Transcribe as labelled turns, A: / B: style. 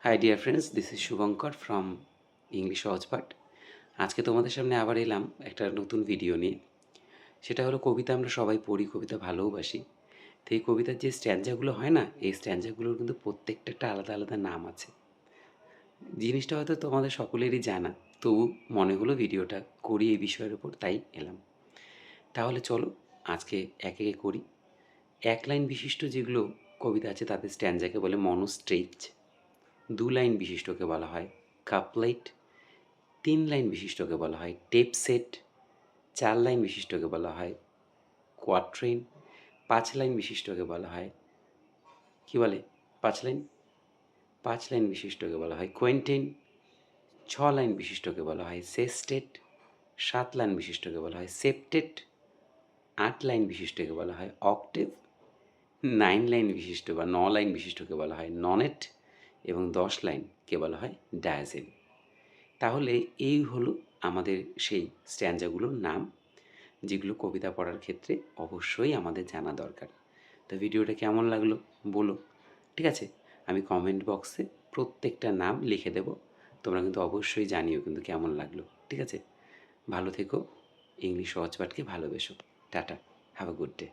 A: High dear friends, this is Shubhankar from English Sahajpath. আজকে তোমাদের সামনে আবার এলাম একটা নতুন ভিডিও নিয়ে। সেটা হলো, কবিতা আমরা সবাই পড়ি, কবিতা ভালোবাসি। তো এই কবিতার যে স্ট্যান্জাগুলো হয় না, এই স্ট্যান্জাগুলোর কিন্তু প্রত্যেকটা একটা আলাদা আলাদা নাম আছে। জিনিসটা হয়তো তোমাদের সকলেরই জানা, তবু মনে হলো ভিডিওটা করি এই বিষয়ের উপর, তাই এলাম। তাহলে চলো আজকে একে একে করি। এক লাইন বিশিষ্ট যেগুলো কবিতা আছে তাদের স্ট্যান্জাকে বলে মনোস্ট্রেচ। 2 লাইন বিশিষ্টকে বলা হয় কাপলেট। 3 লাইন বিশিষ্টকে বলা হয় টেপ সেট। 4 লাইন বিশিষ্টকে বলা হয় কোয়াট্রেন। 5 লাইন বিশিষ্টকে বলা হয় কী বলে 5 লাইন 5 লাইন বিশিষ্টকে বলা হয় কোয়েন্টেন। 6 লাইন বিশিষ্টকে বলা হয় সেস্টেট। 7 লাইন বিশিষ্টকে বলা হয় সেপ্টেট। 8 লাইন বিশিষ্টকে বলা হয় অক্টেভ। 9 লাইন বিশিষ্ট বা 9 লাইন বিশিষ্টকে বলা হয় ননেট। এবং 10 লাইনকে বলা হয় ডায়াজেন। তাহলে এই হলো আমাদের সেই স্ট্যান্জাগুলোর নাম, যেগুলো কবিতা পড়ার ক্ষেত্রে অবশ্যই আমাদের জানা দরকার। তো ভিডিওটা কেমন লাগলো বলো, ঠিক আছে? আমি কমেন্ট বক্সে প্রত্যেকটা নাম লিখে দেব। তোমরা কিন্তু অবশ্যই জানিও কিন্তু কেমন লাগলো, ঠিক আছে? ভালো থেকো, ইংলিশ সহজপাঠকে ভালোবেসো। Tata, have a good day.